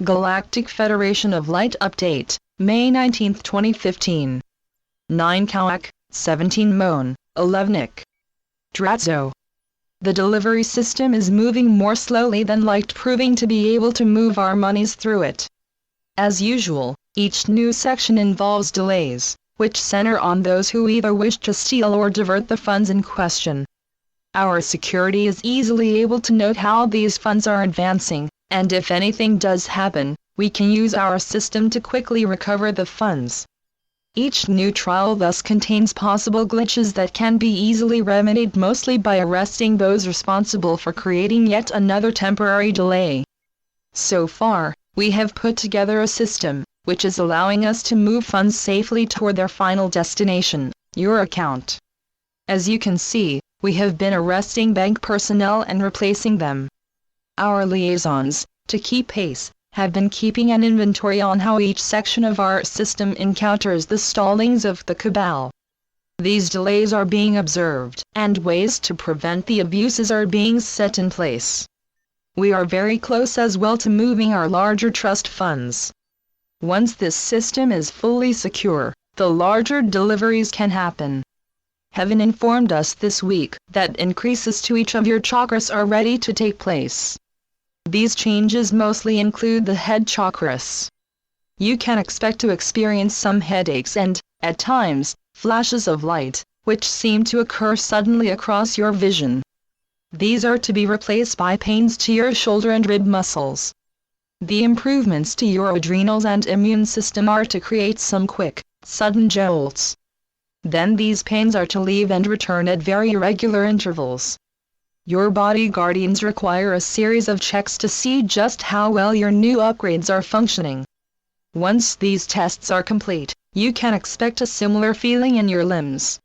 Galactic Federation of Light Update, May 19, 2015. 9 Kawak, 17 Mon, 11 Dratzo. The delivery system is moving more slowly than light, proving to be able to move our monies through it. As usual, each new section involves delays, which center on those who either wish to steal or divert the funds in question. Our security is easily able to note how these funds are advancing, and if anything does happen, we can use our system to quickly recover the funds. Each new trial thus contains possible glitches that can be easily remedied, mostly by arresting those responsible for creating yet another temporary delay. So far, we have put together a system, which is allowing us to move funds safely toward their final destination, your account. As you can see, we have been arresting bank personnel and replacing them. Our liaisons, to keep pace, have been keeping an inventory on how each section of our system encounters the stallings of the cabal. These delays are being observed, and ways to prevent the abuses are being set in place. We are very close as well to moving our larger trust funds. Once this system is fully secure, the larger deliveries can happen. Heaven informed us this week that increases to each of your chakras are ready to take place. These changes mostly include the head chakras. You can expect to experience some headaches and, at times, flashes of light, which seem to occur suddenly across your vision. These are to be replaced by pains to your shoulder and rib muscles. The improvements to your adrenals and immune system are to create some quick, sudden jolts. Then these pains are to leave and return at very irregular intervals. Your body guardians require a series of checks to see just how well your new upgrades are functioning. Once these tests are complete, you can expect a similar feeling in your limbs.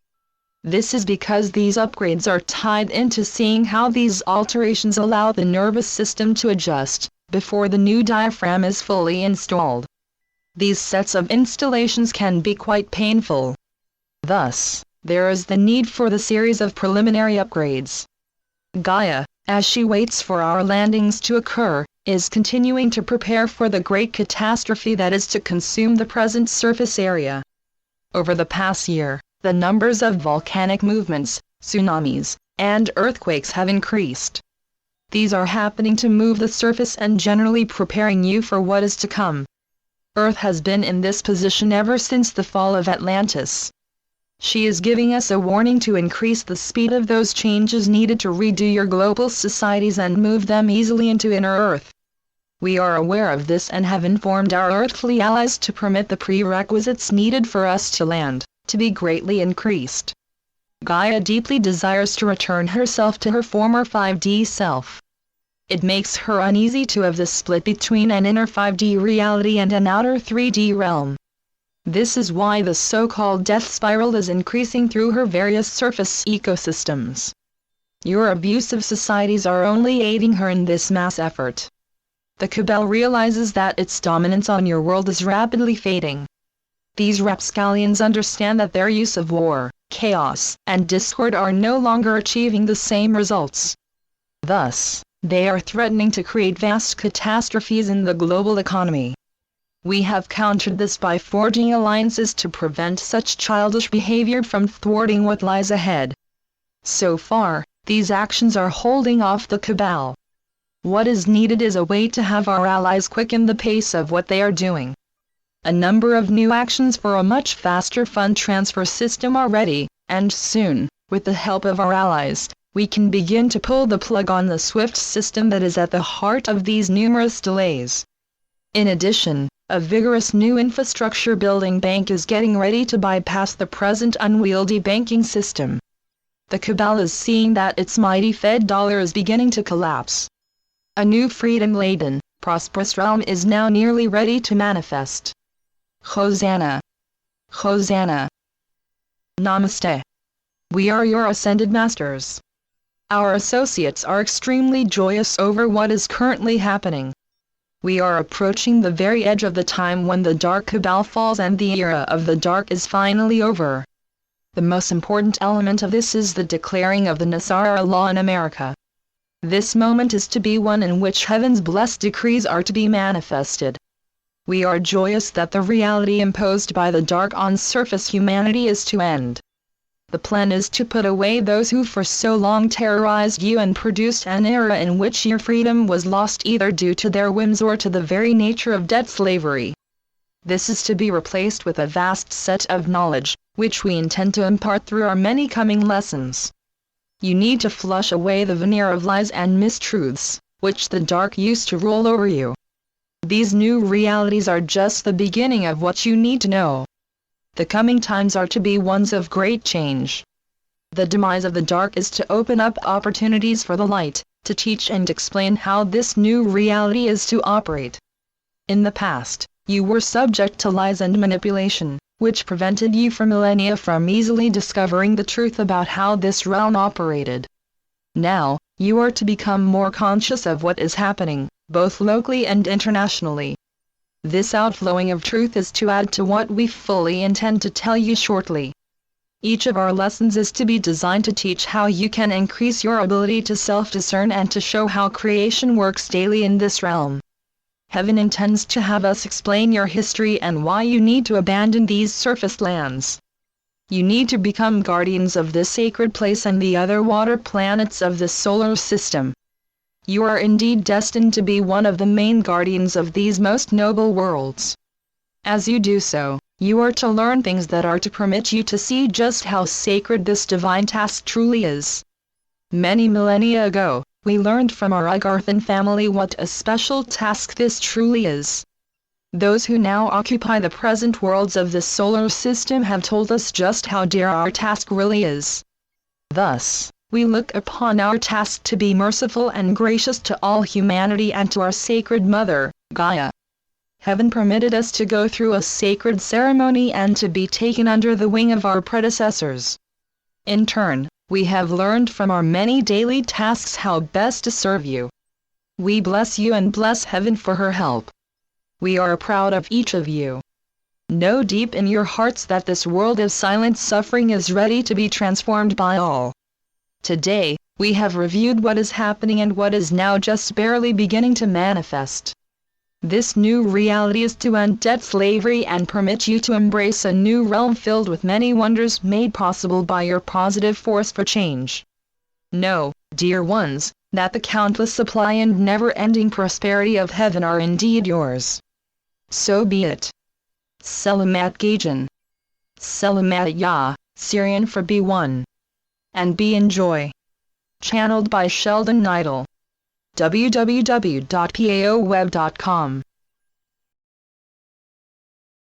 This is because these upgrades are tied into seeing how these alterations allow the nervous system to adjust before the new diaphragm is fully installed. These sets of installations can be quite painful. Thus, there is the need for the series of preliminary upgrades. Gaia, as she waits for our landings to occur, is continuing to prepare for the great catastrophe that is to consume the present surface area. Over the past year, the numbers of volcanic movements, tsunamis, and earthquakes have increased. These are happening to move the surface and generally preparing you for what is to come. Earth has been in this position ever since the fall of Atlantis. She is giving us a warning to increase the speed of those changes needed to redo your global societies and move them easily into inner Earth. We are aware of this and have informed our earthly allies to permit the prerequisites needed for us to land to be greatly increased. Gaia deeply desires to return herself to her former 5D self. It makes her uneasy to have the split between an inner 5D reality and an outer 3D realm. This is why the so-called death spiral is increasing through her various surface ecosystems. Your abusive societies are only aiding her in this mass effort. The cabal realizes that its dominance on your world is rapidly fading. These rapscallions understand that their use of war, chaos, and discord are no longer achieving the same results. Thus, they are threatening to create vast catastrophes in the global economy. We have countered this by forging alliances to prevent such childish behavior from thwarting what lies ahead. So far, these actions are holding off the cabal. What is needed is a way to have our allies quicken the pace of what they are doing. A number of new actions for a much faster fund transfer system are ready, and soon, with the help of our allies, we can begin to pull the plug on the SWIFT system that is at the heart of these numerous delays. In addition, a vigorous new infrastructure building bank is getting ready to bypass the present unwieldy banking system. The cabal is seeing that its mighty Fed dollar is beginning to collapse. A new freedom-laden, prosperous realm is now nearly ready to manifest. Hosanna! Hosanna! Namaste. We are your ascended masters. Our associates are extremely joyous over what is currently happening. We are approaching the very edge of the time when the dark cabal falls and the era of the dark is finally over. The most important element of this is the declaring of the Nasara law in America. This moment is to be one in which heaven's blessed decrees are to be manifested. We are joyous that the reality imposed by the dark on surface humanity is to end. The plan is to put away those who for so long terrorized you and produced an era in which your freedom was lost either due to their whims or to the very nature of debt slavery. This is to be replaced with a vast set of knowledge, which we intend to impart through our many coming lessons. You need to flush away the veneer of lies and mistruths, which the dark used to rule over you. These new realities are just the beginning of what you need to know. The coming times are to be ones of great change. The demise of the dark is to open up opportunities for the light, to teach and explain how this new reality is to operate. In the past, you were subject to lies and manipulation, which prevented you for millennia from easily discovering the truth about how this realm operated. Now, you are to become more conscious of what is happening, both locally and internationally. This outflowing of truth is to add to what we fully intend to tell you shortly. Each of our lessons is to be designed to teach how you can increase your ability to self-discern and to show how creation works daily in this realm. Heaven intends to have us explain your history and why you need to abandon these surface lands. You need to become guardians of this sacred place and the other water planets of the solar system. You are indeed destined to be one of the main guardians of these most noble worlds. As you do so, you are to learn things that are to permit you to see just how sacred this divine task truly is. Many millennia ago, we learned from our Agarthan family what a special task this truly is. Those who now occupy the present worlds of the solar system have told us just how dear our task really is. Thus, we look upon our task to be merciful and gracious to all humanity and to our sacred mother, Gaia. Heaven permitted us to go through a sacred ceremony and to be taken under the wing of our predecessors. In turn, we have learned from our many daily tasks how best to serve you. We bless you and bless Heaven for her help. We are proud of each of you. Know deep in your hearts that this world of silent suffering is ready to be transformed by all. Today, we have reviewed what is happening and what is now just barely beginning to manifest. This new reality is to end debt slavery and permit you to embrace a new realm filled with many wonders made possible by your positive force for change. Know, dear ones, that the countless supply and never-ending prosperity of heaven are indeed yours. So be it. Selamat Gajan. Selamat Ya, Syrian for B1. And be enjoy. Channeled by Sheldon Neidel. www.paoweb.com